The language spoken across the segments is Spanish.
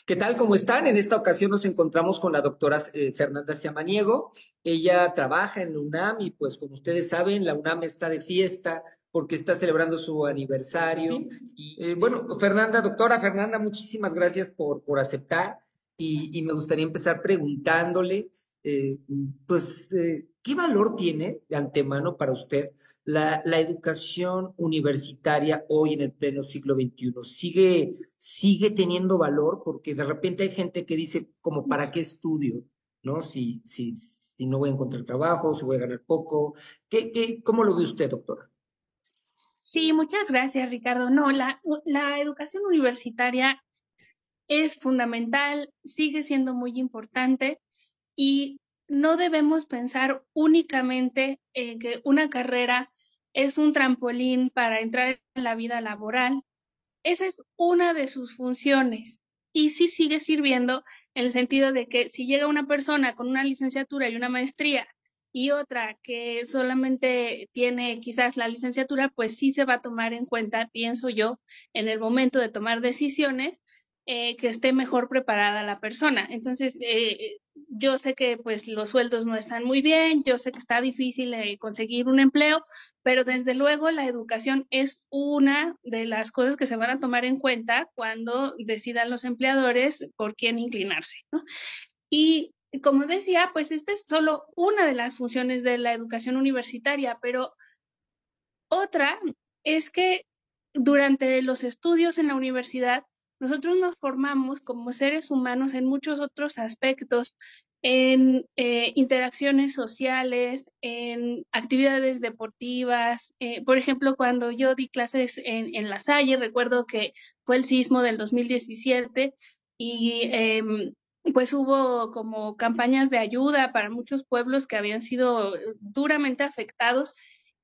¿Qué tal? ¿Cómo están? En esta ocasión nos encontramos con la doctora Fernanda Samaniego. Ella trabaja en la UNAM y pues como ustedes saben, la UNAM está de fiesta porque está celebrando su aniversario. Y bueno, Fernanda, doctora Fernanda, muchísimas gracias por aceptar y me gustaría empezar preguntándole, eh, ¿qué valor tiene de antemano para usted la educación universitaria hoy en el pleno siglo XXI? ¿Sigue teniendo valor? Porque de repente hay gente que dice, como, ¿para qué estudio? ¿No? Si no voy a encontrar trabajo, si voy a ganar poco. ¿Cómo lo ve usted, doctora? Sí, muchas gracias, Ricardo. No, la educación universitaria es fundamental, sigue siendo muy importante y no debemos pensar únicamente en que una carrera es un trampolín para entrar en la vida laboral. Esa es una de sus funciones y sí sigue sirviendo en el sentido de que si llega una persona con una licenciatura y una maestría y otra que solamente tiene quizás la licenciatura, pues sí se va a tomar en cuenta, pienso yo, en el momento de tomar decisiones, que esté mejor preparada la persona. Entonces, yo sé que pues los sueldos no están muy bien, yo sé que está difícil conseguir un empleo, pero desde luego la educación es una de las cosas que se van a tomar en cuenta cuando decidan los empleadores por quién inclinarse, ¿no? Y como decía, pues esta es solo una de las funciones de la educación universitaria, pero otra es que durante los estudios en la universidad, nosotros nos formamos como seres humanos en muchos otros aspectos, en interacciones sociales, en actividades deportivas. Por ejemplo, cuando yo di clases en La Salle, recuerdo que fue el sismo del 2017 y pues hubo como campañas de ayuda para muchos pueblos que habían sido duramente afectados.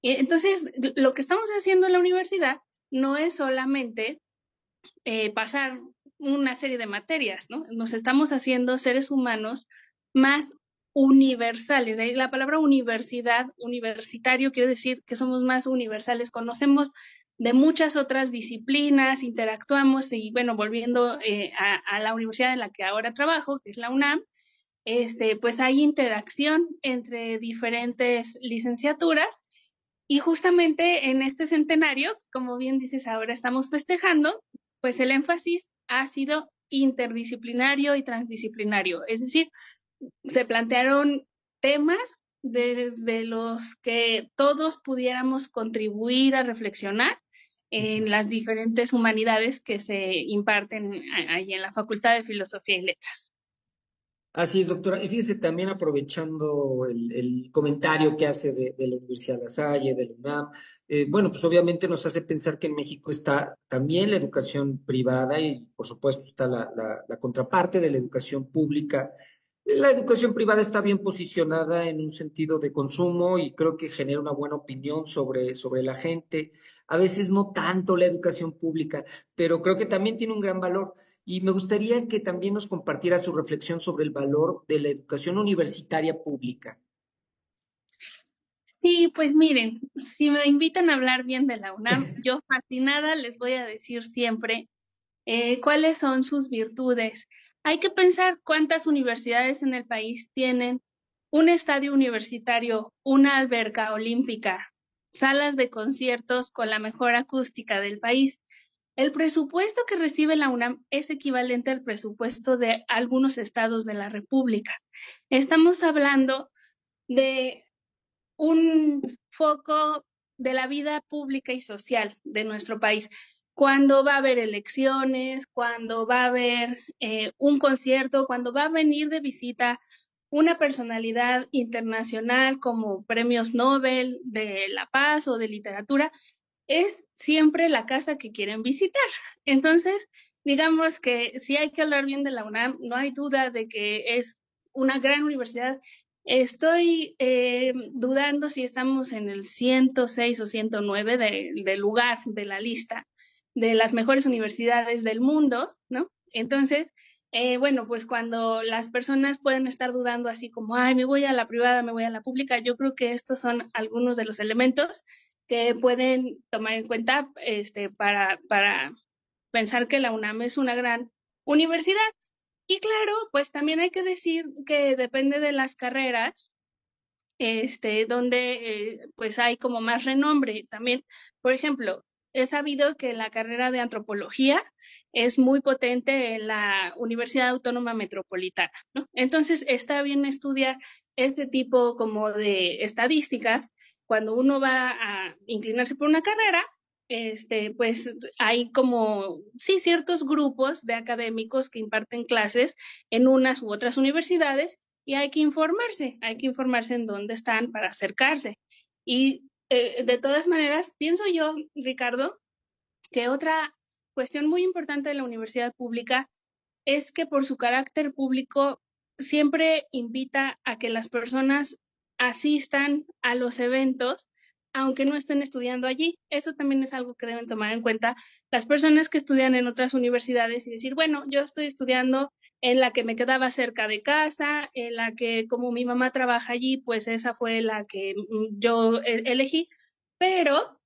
Entonces, lo que estamos haciendo en la universidad no es solamente pasar una serie de materias, ¿no? Nos estamos haciendo seres humanos más universales. De ahí la palabra universidad, universitario, quiere decir que somos más universales, conocemos de muchas otras disciplinas, interactuamos y bueno, volviendo a la universidad en la que ahora trabajo, que es la UNAM, pues hay interacción entre diferentes licenciaturas y justamente en este centenario, como bien dices, ahora estamos festejando, pues el énfasis ha sido interdisciplinario y transdisciplinario. Es decir, se plantearon temas desde los que todos pudiéramos contribuir a reflexionar en las diferentes humanidades que se imparten ahí en la Facultad de Filosofía y Letras. Así es, doctora. Y fíjese, también aprovechando el comentario que hace de la Universidad de La Salle, de la UNAM, bueno, pues obviamente nos hace pensar que en México está también la educación privada y por supuesto está la contraparte de la educación pública. La educación privada está bien posicionada en un sentido de consumo y creo que genera una buena opinión sobre la gente. A veces no tanto la educación pública, pero creo que también tiene un gran valor. Y me gustaría que también nos compartiera su reflexión sobre el valor de la educación universitaria pública. Sí, pues miren, si me invitan a hablar bien de la UNAM, yo fascinada les voy a decir siempre cuáles son sus virtudes. Hay que pensar cuántas universidades en el país tienen un estadio universitario, una alberca olímpica, salas de conciertos con la mejor acústica del país. El presupuesto que recibe la UNAM es equivalente al presupuesto de algunos estados de la República. Estamos hablando de un foco de la vida pública y social de nuestro país. Cuando va a haber elecciones, cuando va a haber un concierto, cuando va a venir de visita una personalidad internacional como premios Nobel de la Paz o de literatura, es siempre la casa que quieren visitar. Entonces, digamos que si hay que hablar bien de la UNAM, no hay duda de que es una gran universidad. Estoy dudando si estamos en el 106 o 109 del lugar de la lista de las mejores universidades del mundo, ¿no? Entonces, bueno, pues cuando las personas pueden estar dudando así como, ay, me voy a la privada, me voy a la pública, yo creo que estos son algunos de los elementos que pueden tomar en cuenta para pensar que la UNAM es una gran universidad. Y claro, pues también hay que decir que depende de las carreras, donde pues hay como más renombre también. Por ejemplo, he sabido que la carrera de antropología es muy potente en la Universidad Autónoma Metropolitana, ¿no? Entonces está bien estudiar este tipo como de estadísticas cuando uno va a inclinarse por una carrera. Pues hay como, sí, ciertos grupos de académicos que imparten clases en unas u otras universidades y hay que informarse en dónde están para acercarse. Y de todas maneras, pienso yo, Ricardo, que otra cuestión muy importante de la universidad pública es que por su carácter público siempre invita a que las personas asistan a los eventos, aunque no estén estudiando allí. Eso también es algo que deben tomar en cuenta las personas que estudian en otras universidades y decir, bueno, yo estoy estudiando en la que me quedaba cerca de casa, en la que como mi mamá trabaja allí, pues esa fue la que yo elegí, pero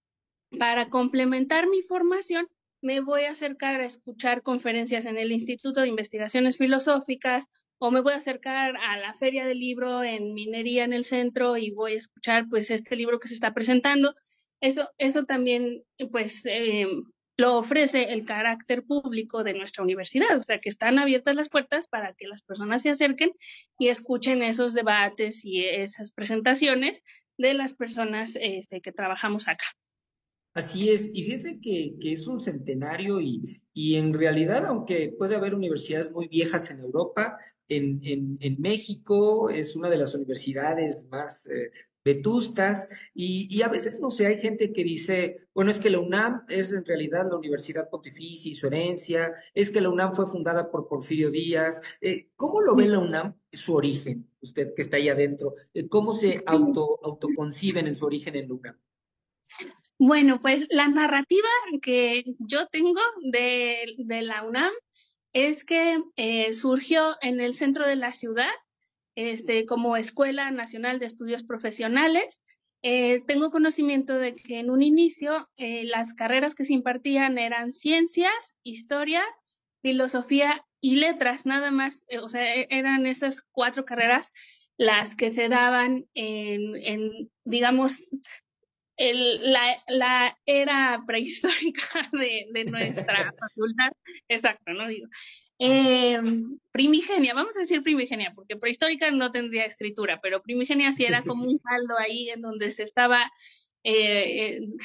para complementar mi formación, me voy a acercar a escuchar conferencias en el Instituto de Investigaciones Filosóficas o me voy a acercar a la Feria del Libro en Minería en el centro y voy a escuchar pues este libro que se está presentando. Eso también pues lo ofrece el carácter público de nuestra universidad, o sea que están abiertas las puertas para que las personas se acerquen y escuchen esos debates y esas presentaciones de las personas que trabajamos acá. Así es, y fíjese que es un centenario y en realidad, aunque puede haber universidades muy viejas en Europa, en México es una de las universidades más vetustas y a veces, no sé, hay gente que dice, bueno, es que la UNAM es en realidad la Universidad Pontificia y su herencia, es que la UNAM fue fundada por Porfirio Díaz. ¿Cómo lo ve la UNAM, su origen, usted que está ahí adentro? ¿Cómo se autoconciben en su origen en la UNAM? Bueno, pues la narrativa que yo tengo de la UNAM es que surgió en el centro de la ciudad, como Escuela Nacional de Estudios Profesionales. Tengo conocimiento de que en un inicio las carreras que se impartían eran ciencias, historia, filosofía y letras, nada más, o sea, eran esas cuatro carreras las que se daban digamos, la era prehistórica de nuestra facultad, exacto, ¿no? Digo, eh, primigenia, vamos a decir primigenia, porque prehistórica no tendría escritura, pero primigenia sí era como un caldo ahí en donde se estaba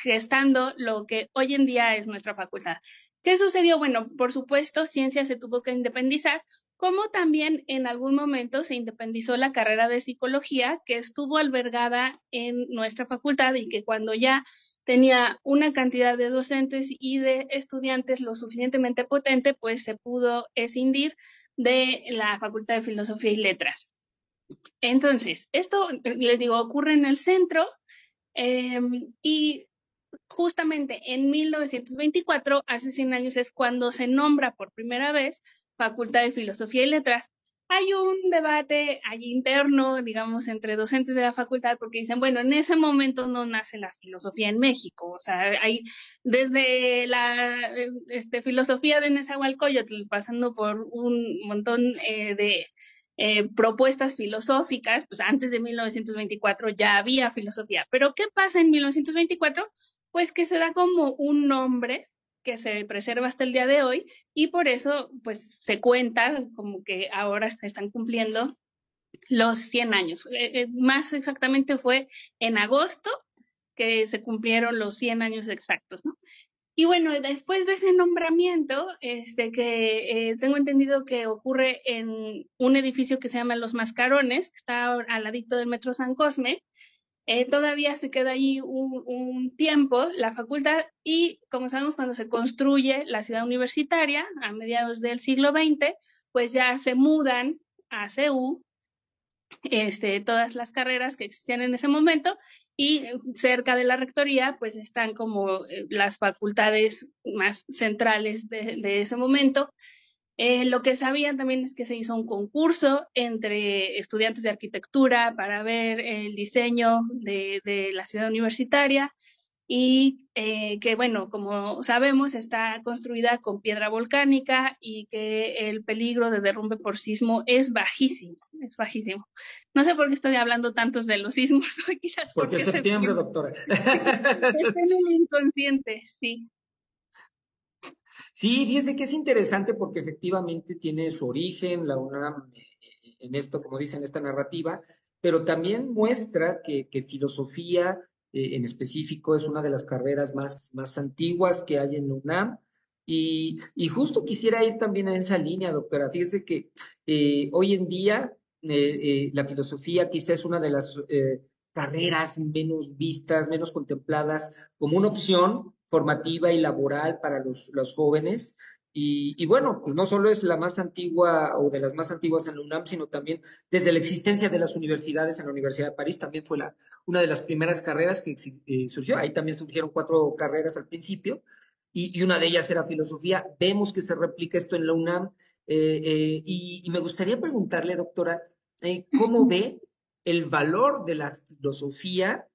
gestando lo que hoy en día es nuestra facultad. ¿Qué sucedió? Bueno, por supuesto, ciencia se tuvo que independizar, como también en algún momento se independizó la carrera de psicología, que estuvo albergada en nuestra facultad y que cuando ya tenía una cantidad de docentes y de estudiantes lo suficientemente potente, pues se pudo escindir de la Facultad de Filosofía y Letras. Entonces, esto, les digo, ocurre en el centro y justamente en 1924, hace 100 años, es cuando se nombra por primera vez Facultad de Filosofía y Letras. Hay un debate allí interno, digamos, entre docentes de la facultad, porque dicen, bueno, en ese momento no nace la filosofía en México, o sea, hay desde la filosofía de Nezahualcóyotl, pasando por un montón de propuestas filosóficas, pues antes de 1924 ya había filosofía. Pero ¿qué pasa en 1924? Pues que se da como un nombre que se preserva hasta el día de hoy y por eso pues se cuenta como que ahora se están cumpliendo los 100 años. Más exactamente fue en agosto que se cumplieron los 100 años exactos, ¿no? Y bueno, después de ese nombramiento, que tengo entendido que ocurre en un edificio que se llama Los Mascarones, que está al ladito del Metro San Cosme, todavía se queda allí un tiempo la facultad y, como sabemos, cuando se construye la ciudad universitaria a mediados del siglo XX, pues ya se mudan a CEU todas las carreras que existían en ese momento y cerca de la rectoría pues están como las facultades más centrales de ese momento. Lo que sabían también es que se hizo un concurso entre estudiantes de arquitectura para ver el diseño de la ciudad universitaria y que, bueno, como sabemos, está construida con piedra volcánica y que el peligro de derrumbe por sismo es bajísimo, es bajísimo. No sé por qué estoy hablando tantos de los sismos hoy, quizás Porque porque es es septiembre, septiembre. doctora. Está en el inconsciente, sí. Sí, fíjese que es interesante porque efectivamente tiene su origen, la UNAM, en esto, como dicen, esta narrativa, pero también muestra que filosofía, en específico, es una de las carreras más antiguas que hay en la UNAM. Y justo quisiera ir también a esa línea, doctora. Fíjese que hoy en día la filosofía quizás es una de las carreras menos vistas, menos contempladas como una opción formativa y laboral para los jóvenes. Y bueno, pues no solo es la más antigua o de las más antiguas en la UNAM, sino también desde la existencia de las universidades en la Universidad de París, también fue una de las primeras carreras que surgió. Ahí también surgieron 4 carreras al principio, y una de ellas era filosofía. Vemos que se replica esto en la UNAM, y me gustaría preguntarle, doctora, ¿cómo ve el valor de la filosofía,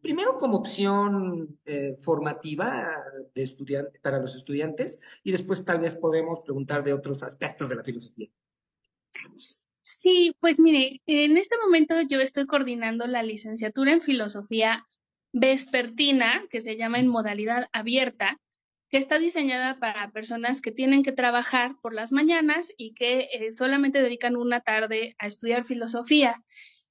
primero como opción formativa de estudiante, para los estudiantes, y después tal vez podemos preguntar de otros aspectos de la filosofía? Sí, pues mire, en este momento yo estoy coordinando la licenciatura en filosofía vespertina, que se llama en modalidad abierta, que está diseñada para personas que tienen que trabajar por las mañanas y que solamente dedican una tarde a estudiar filosofía.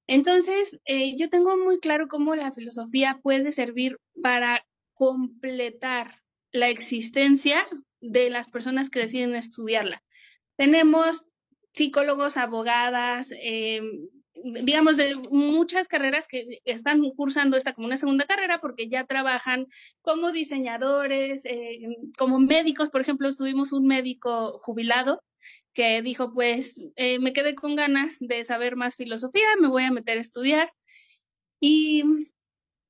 Entonces, yo tengo muy claro cómo la filosofía puede servir para completar la existencia de las personas que deciden estudiarla. Tenemos psicólogos, abogadas, digamos, de muchas carreras que están cursando esta como una segunda carrera porque ya trabajan como diseñadores, como médicos. Por ejemplo, tuvimos un médico jubilado que dijo, pues, me quedé con ganas de saber más filosofía, me voy a meter a estudiar. ¿Y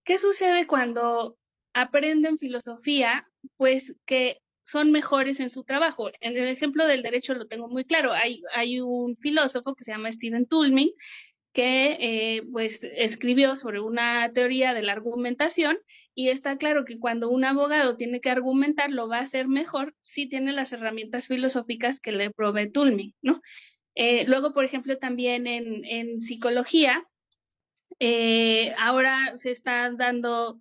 qué sucede cuando aprenden filosofía? Pues que son mejores en su trabajo. En el ejemplo del derecho lo tengo muy claro. Hay un filósofo que se llama Stephen Toulmin que pues escribió sobre una teoría de la argumentación y está claro que cuando un abogado tiene que argumentar lo va a hacer mejor si tiene las herramientas filosóficas que le provee Toulmin, ¿no? Luego, por ejemplo, también en psicología, ahora se está dando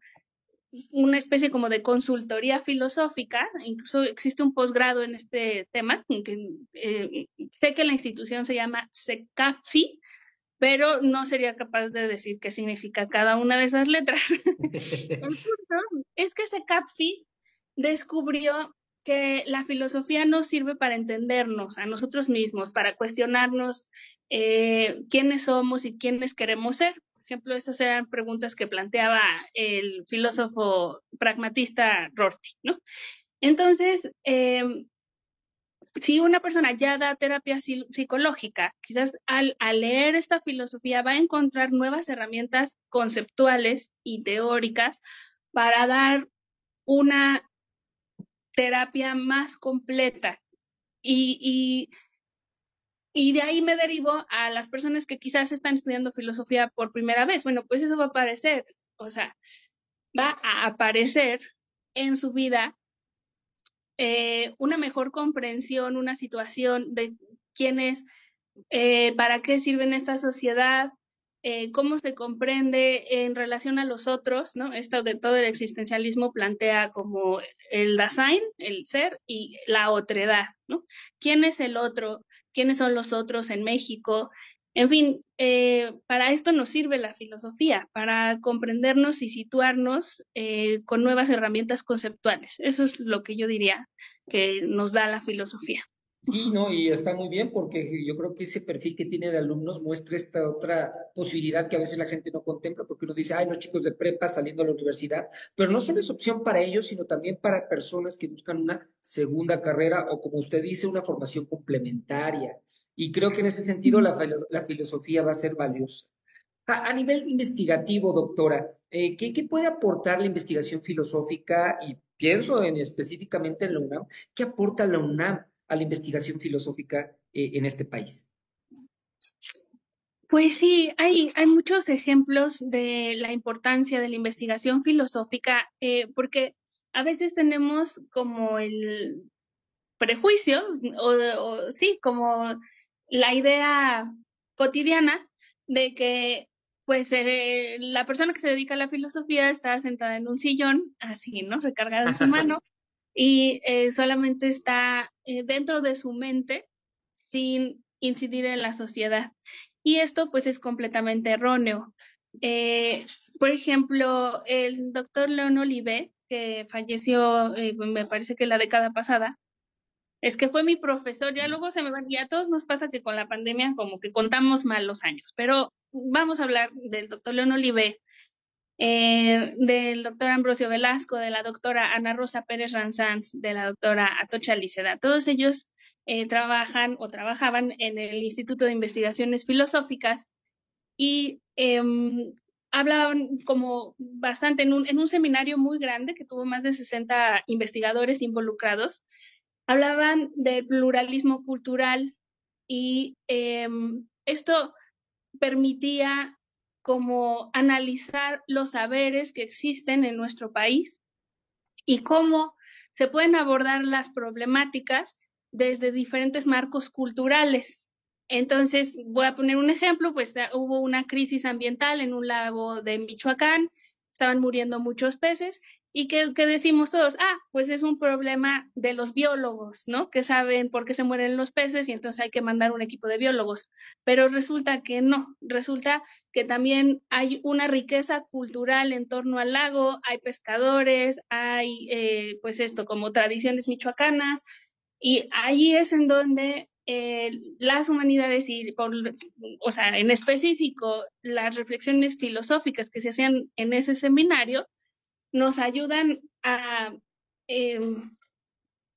una especie como de consultoría filosófica, incluso existe un posgrado en este tema, que, sé que la institución se llama SECAFI, pero no sería capaz de decir qué significa cada una de esas letras. El punto es que SECAFI descubrió que la filosofía nos sirve para entendernos a nosotros mismos, para cuestionarnos quiénes somos y quiénes queremos ser. Por ejemplo, esas eran preguntas que planteaba el filósofo pragmatista Rorty, ¿no? Entonces, si una persona ya da terapia psicológica, quizás al leer esta filosofía va a encontrar nuevas herramientas conceptuales y teóricas para dar una terapia más completa. Y, y de ahí me derivo a las personas que quizás están estudiando filosofía por primera vez. Bueno, pues eso va a aparecer, o sea, va a aparecer en su vida una mejor comprensión, una situación de quién es, para qué sirve en esta sociedad, cómo se comprende en relación a los otros, ¿no? Esto de todo el existencialismo plantea como el Dasein, el ser, y la otredad, ¿no? ¿Quién es el otro? ¿Quiénes son los otros en México? En fin, para esto nos sirve la filosofía, para comprendernos y situarnos con nuevas herramientas conceptuales. Eso es lo que yo diría que nos da la filosofía. Sí, no, y está muy bien porque yo creo que ese perfil que tiene de alumnos muestra esta otra posibilidad que a veces la gente no contempla, porque uno dice, ay, los chicos de prepa saliendo a la universidad, pero no solo es opción para ellos, sino también para personas que buscan una segunda carrera o, como usted dice, una formación complementaria. Y creo que en ese sentido la filosofía va a ser valiosa. A nivel investigativo, doctora, ¿qué puede aportar la investigación filosófica? Y pienso específicamente en la UNAM. ¿Qué aporta la UNAM a la investigación filosófica en este país? Pues sí, hay muchos ejemplos de la importancia de la investigación filosófica, porque a veces tenemos como el prejuicio, o sí, como la idea cotidiana de que pues la persona que se dedica a la filosofía está sentada en un sillón, así, ¿no? Recargada en su mano, y solamente está dentro de su mente sin incidir en la sociedad. Y esto pues es completamente erróneo. Eh, por ejemplo, el doctor León Olivé, que falleció, me parece que la década pasada, es que fue mi profesor, ya luego se me van, y a todos nos pasa que con la pandemia como que contamos mal los años, pero vamos a hablar del doctor León Olivé, del doctor Ambrosio Velasco, de la doctora Ana Rosa Pérez Ranzanz, de la doctora Atocha Liceda. Todos ellos trabajan o trabajaban en el Instituto de Investigaciones Filosóficas y hablaban como bastante en un seminario muy grande que tuvo más de 60 investigadores involucrados. Hablaban del pluralismo cultural y esto permitía como analizar los saberes que existen en nuestro país y cómo se pueden abordar las problemáticas desde diferentes marcos culturales. Entonces, voy a poner un ejemplo, pues hubo una crisis ambiental en un lago de Michoacán, estaban muriendo muchos peces y que decimos todos, pues es un problema de los biólogos, ¿no? Que saben por qué se mueren los peces y entonces hay que mandar un equipo de biólogos. Pero resulta que no, resulta que también hay una riqueza cultural en torno al lago, hay pescadores, hay pues esto como tradiciones michoacanas, y ahí es en donde las humanidades o sea, en específico las reflexiones filosóficas que se hacían en ese seminario, nos ayudan a eh,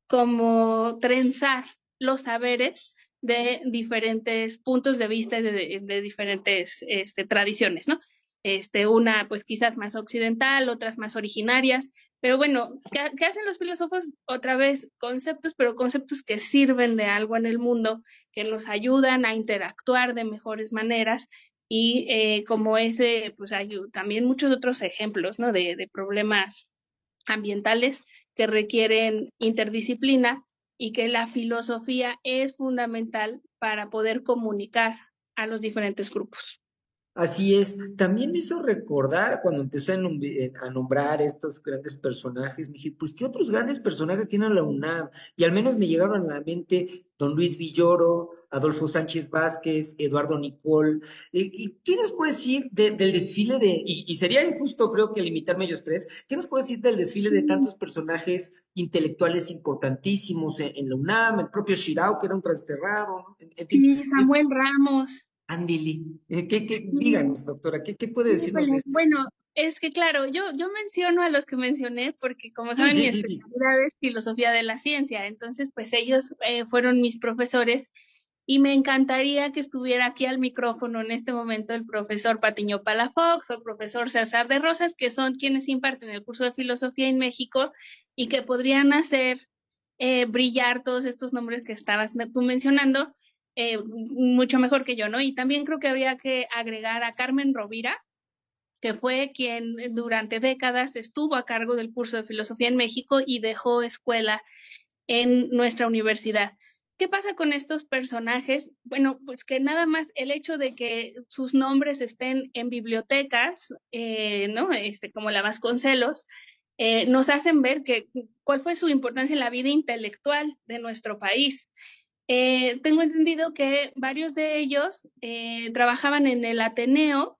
como trenzar los saberes de diferentes puntos de vista y de diferentes tradiciones, ¿no? Una pues quizás más occidental, otras más originarias, pero bueno, ¿qué hacen los filósofos? Otra vez conceptos, pero conceptos que sirven de algo en el mundo, que nos ayudan a interactuar de mejores maneras y como ese, pues hay también muchos otros ejemplos, ¿no? De problemas ambientales que requieren interdisciplina y que la filosofía es fundamental para poder comunicar a los diferentes grupos. Así es, también me hizo recordar cuando empezó a nombrar estos grandes personajes, me dije, pues, ¿qué otros grandes personajes tiene la UNAM? Y al menos me llegaron a la mente don Luis Villoro, Adolfo Sánchez Vázquez, Eduardo Nicol. ¿Y qué nos puede decir del desfile y sería injusto creo que limitarme a ellos tres, qué nos puede decir del desfile de tantos personajes intelectuales importantísimos en la UNAM, el propio Shirao, que era un transterrado, ¿no? En fin, Sí, Samuel Ramos. Ándele. Sí, Díganos, doctora, ¿qué puede decirnos de híjole, este? bueno, es que claro, yo menciono a los que mencioné porque como Sí, saben sí, mi sí, sí. especialidad es filosofía de la ciencia, entonces pues ellos fueron mis profesores y me encantaría que estuviera aquí al micrófono en este momento el profesor Patiño Palafox o el profesor César de Rosas, que son quienes imparten el curso de filosofía en México y que podrían hacer brillar todos estos nombres que estabas tú mencionando mucho mejor que yo, ¿no? Y también creo que habría que agregar a Carmen Rovira, que fue quien durante décadas estuvo a cargo del curso de filosofía en México y dejó escuela en nuestra universidad. ¿Qué pasa con estos personajes? Bueno, pues que nada más el hecho de que sus nombres estén en bibliotecas, ¿no? Como la Vasconcelos, nos hacen ver cuál fue su importancia en la vida intelectual de nuestro país. Tengo entendido que varios de ellos trabajaban en el Ateneo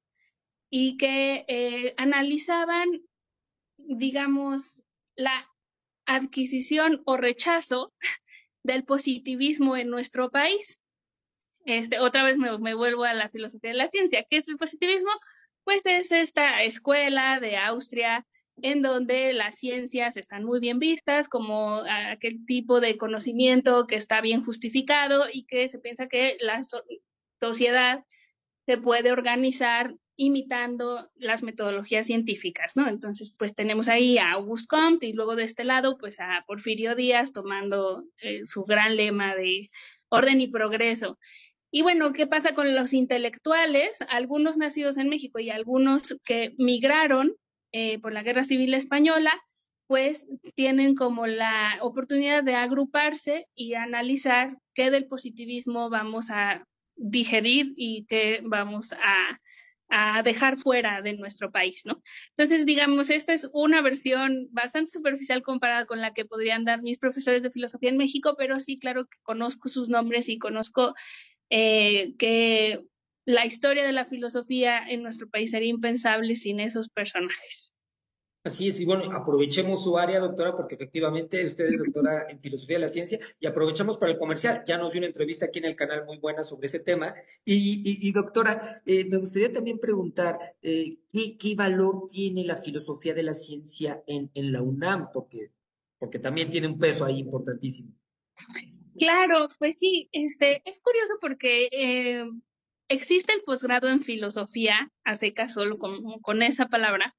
y que analizaban, digamos, la adquisición o rechazo del positivismo en nuestro país. Otra vez me vuelvo a la filosofía de la ciencia. ¿Qué es el positivismo? Pues es esta escuela de Austria en donde las ciencias están muy bien vistas como aquel tipo de conocimiento que está bien justificado y que se piensa que la sociedad se puede organizar imitando las metodologías científicas, ¿no? Entonces, pues tenemos ahí a Auguste Comte y luego de este lado, pues a Porfirio Díaz tomando su gran lema de orden y progreso. Y bueno, ¿qué pasa con los intelectuales? Algunos nacidos en México y algunos que migraron por la Guerra Civil Española, pues tienen como la oportunidad de agruparse y analizar qué del positivismo vamos a digerir y qué vamos a dejar fuera de nuestro país, ¿no? Entonces, digamos, esta es una versión bastante superficial comparada con la que podrían dar mis profesores de filosofía en México, pero sí, claro que conozco sus nombres y conozco que la historia de la filosofía en nuestro país sería impensable sin esos personajes. Así es, y bueno, aprovechemos su área, doctora, porque efectivamente usted es doctora en filosofía de la ciencia y aprovechamos para el comercial. Ya nos dio una entrevista aquí en el canal muy buena sobre ese tema. Y doctora, me gustaría también preguntar, ¿qué valor tiene la filosofía de la ciencia en la UNAM? Porque también tiene un peso ahí importantísimo. Claro, pues sí, es curioso porque existe el posgrado en filosofía, a secas solo con esa palabra,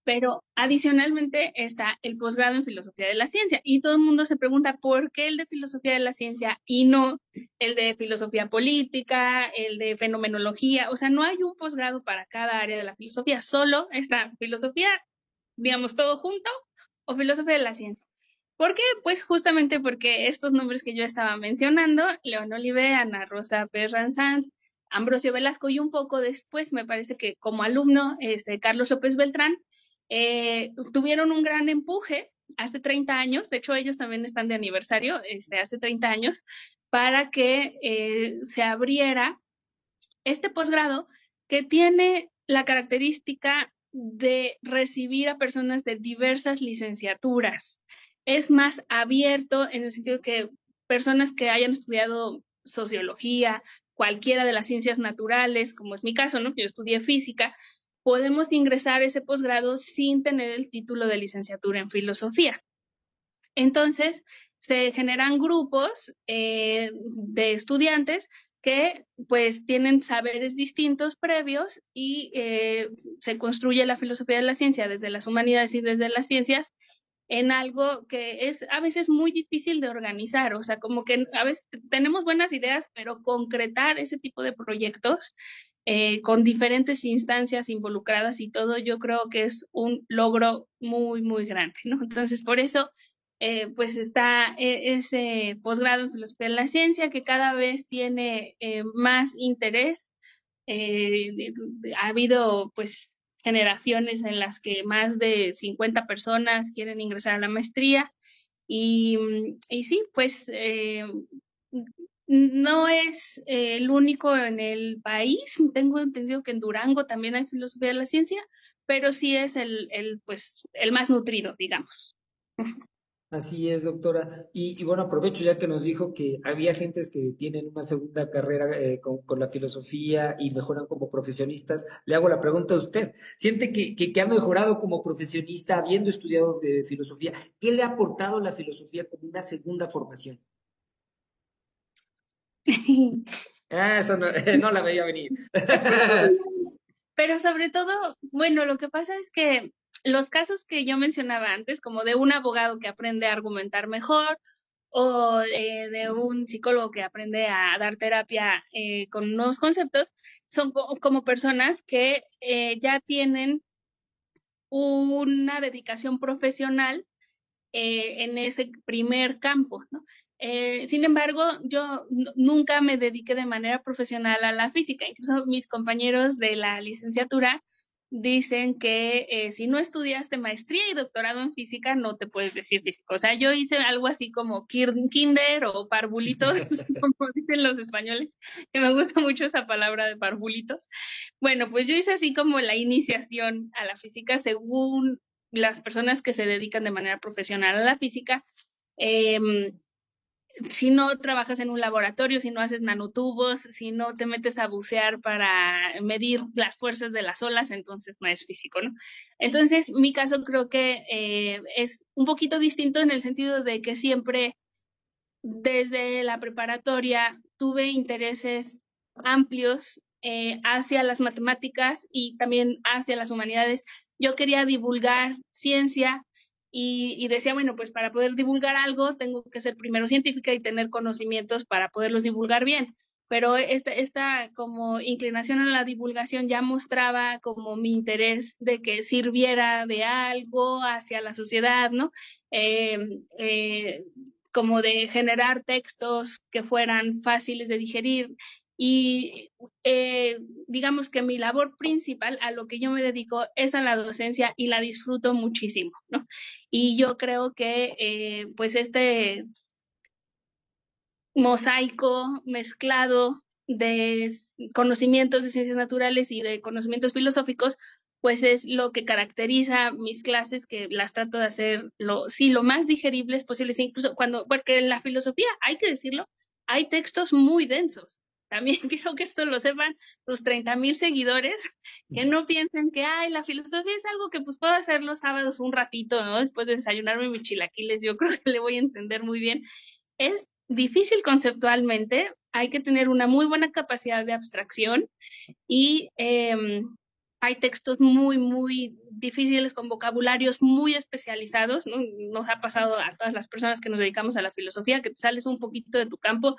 pero adicionalmente está el posgrado en filosofía de la ciencia y todo el mundo se pregunta por qué el de filosofía de la ciencia y no el de filosofía política, el de fenomenología, o sea, no hay un posgrado para cada área de la filosofía, solo está filosofía, digamos, todo junto o filosofía de la ciencia. ¿Por qué? Pues justamente porque estos nombres que yo estaba mencionando, León Olive, Ana Rosa Perran Sanz, Ambrosio Velasco y un poco después, me parece que como alumno, Carlos López Beltrán, tuvieron un gran empuje hace 30 años, de hecho ellos también están de aniversario, hace 30 años, para que se abriera este posgrado que tiene la característica de recibir a personas de diversas licenciaturas. Es más abierto en el sentido que personas que hayan estudiado sociología, cualquiera de las ciencias naturales, como es mi caso, ¿no? Yo estudié física, podemos ingresar a ese posgrado sin tener el título de licenciatura en filosofía. Entonces, se generan grupos de estudiantes que pues tienen saberes distintos previos y se construye la filosofía de la ciencia desde las humanidades y desde las ciencias en algo que es a veces muy difícil de organizar, o sea, como que a veces tenemos buenas ideas, pero concretar ese tipo de proyectos con diferentes instancias involucradas y todo, yo creo que es un logro muy, muy grande, ¿no? Entonces, por eso, pues está ese posgrado en filosofía de la ciencia que cada vez tiene más interés. Ha habido, pues, generaciones en las que más de 50 personas quieren ingresar a la maestría y sí, pues no es el único en el país. Tengo entendido que en Durango también hay filosofía de la ciencia, pero sí es pues, el más nutrido, digamos. Así es, doctora. Y bueno, aprovecho ya que nos dijo que había gentes que tienen una segunda carrera con la filosofía y mejoran como profesionistas. Le hago la pregunta a usted. ¿Siente que ha mejorado como profesionista habiendo estudiado filosofía? ¿Qué le ha aportado la filosofía como una segunda formación? Ah, eso no, no la veía venir. Pero sobre todo, bueno, lo que pasa es que los casos que yo mencionaba antes, como de un abogado que aprende a argumentar mejor o de un psicólogo que aprende a dar terapia con nuevos conceptos, son como personas que ya tienen una dedicación profesional en ese primer campo, ¿no? Sin embargo, yo nunca me dediqué de manera profesional a la física. Incluso mis compañeros de la licenciatura dicen que si no estudiaste maestría y doctorado en física, no te puedes decir físico. O sea, yo hice algo así como kinder o parvulitos, como dicen los españoles, que me gusta mucho esa palabra de parvulitos. Bueno, pues yo hice así como la iniciación a la física según las personas que se dedican de manera profesional a la física. eh, si no trabajas en un laboratorio, si no haces nanotubos, si no te metes a bucear para medir las fuerzas de las olas, entonces no es físico, ¿no? Entonces, mi caso creo que es un poquito distinto en el sentido de que siempre desde la preparatoria tuve intereses amplios hacia las matemáticas y también hacia las humanidades. Yo quería divulgar ciencia y decía, bueno, pues para poder divulgar algo tengo que ser primero científica y tener conocimientos para poderlos divulgar bien. pero esta como inclinación a la divulgación ya mostraba como mi interés de que sirviera de algo hacia la sociedad, ¿no? Eh, eh, como de generar textos que fueran fáciles de digerir. Y digamos que mi labor principal, a lo que yo me dedico, es a la docencia y la disfruto muchísimo, ¿no? Y yo creo que pues este mosaico mezclado de conocimientos de ciencias naturales y de conocimientos filosóficos, pues es lo que caracteriza mis clases, que las trato de hacer sí, lo más digeribles posibles, incluso porque en la filosofía, hay que decirlo, hay textos muy densos. También quiero que esto lo sepan tus 30,000 seguidores, que no piensen que, ay, la filosofía es algo que pues puedo hacer los sábados un ratito, ¿no? Después de desayunarme mis chilaquiles, yo creo que le voy a entender muy bien. Es difícil conceptualmente, hay que tener una muy buena capacidad de abstracción y hay textos muy, muy difíciles con vocabularios muy especializados, ¿no? Nos ha pasado a todas las personas que nos dedicamos a la filosofía que te sales un poquito de tu campo,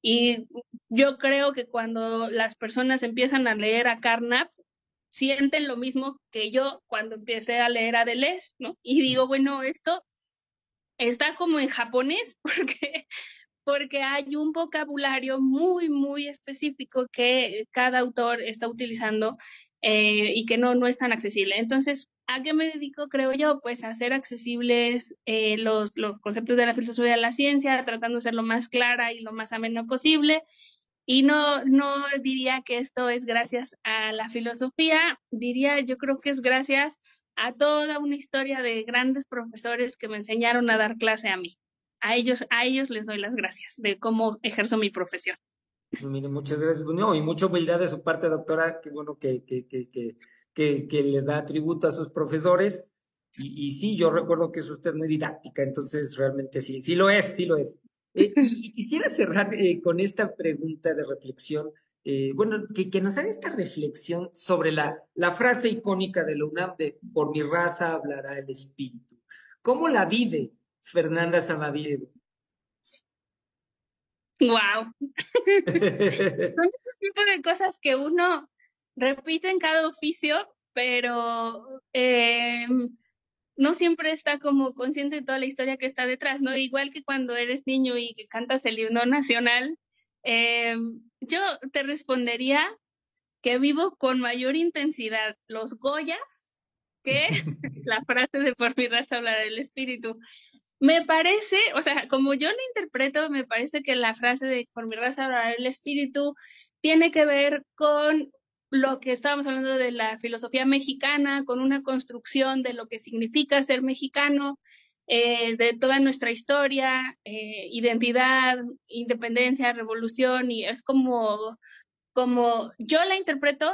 y yo creo que cuando las personas empiezan a leer a Carnap, sienten lo mismo que yo cuando empecé a leer a Deleuze, ¿no? Y digo, bueno, esto está como en japonés porque hay un vocabulario muy, muy específico que cada autor está utilizando y que no es tan accesible. Entonces, ¿a qué me dedico, creo yo? Pues a hacer accesibles los conceptos de la filosofía de la ciencia, tratando de ser lo más clara y lo más ameno posible. Y no diría que esto es gracias a la filosofía, diría yo creo que es gracias a toda una historia de grandes profesores que me enseñaron a dar clase a mí. A ellos les doy las gracias de cómo ejerzo mi profesión. Mire, muchas gracias. No, y mucha humildad de su parte, doctora. Qué bueno que le da tributo a sus profesores. Y sí, yo recuerdo que es usted muy didáctica, entonces realmente sí, sí lo es, sí lo es. Y quisiera cerrar con esta pregunta de reflexión. Bueno, que nos haga esta reflexión sobre la frase icónica de la UNAM de por mi raza hablará el espíritu. ¿Cómo la vive Fernanda Samaniego? ¡Wow! Son ese tipo de cosas que uno repite en cada oficio, pero no siempre está como consciente de toda la historia que está detrás, ¿no? Igual que cuando eres niño y que cantas el himno nacional, yo te respondería que vivo con mayor intensidad los Goyas que la frase de por mi raza hablará el espíritu. Me parece, o sea, como yo la interpreto, me parece que la frase de por mi raza hablará el espíritu tiene que ver con lo que estábamos hablando de la filosofía mexicana, con una construcción de lo que significa ser mexicano, de toda nuestra historia, identidad, independencia, revolución, y es como yo la interpreto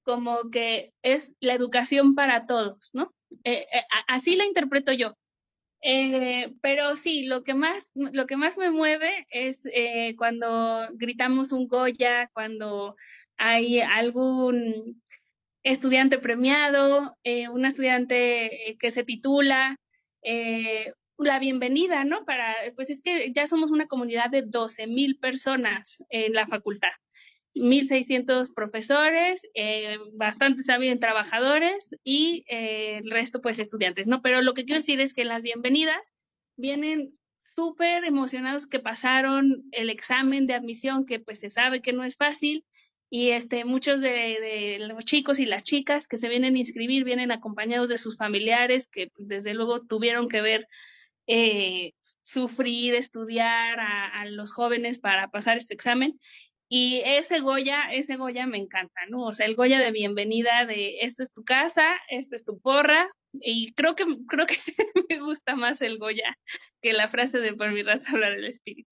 como que es la educación para todos, ¿no? Así la interpreto yo. Pero sí, lo que más me mueve es cuando gritamos un Goya, cuando hay algún estudiante premiado, un estudiante que se titula, la bienvenida, ¿no? Pues es que ya somos una comunidad de 12,000 personas en la facultad. 1,600 profesores, bastante sabios trabajadores y el resto pues estudiantes, ¿no? Pero lo que quiero decir es que las bienvenidas vienen súper emocionados que pasaron el examen de admisión, que pues se sabe que no es fácil, y muchos de los chicos y las chicas que se vienen a inscribir vienen acompañados de sus familiares que pues, desde luego tuvieron que ver sufrir, estudiar a los jóvenes para pasar este examen. Y ese Goya me encanta, ¿no? O sea, el Goya de bienvenida de esta es tu casa, esta es tu porra, y creo que me gusta más el Goya que la frase de por mi raza hablar el espíritu.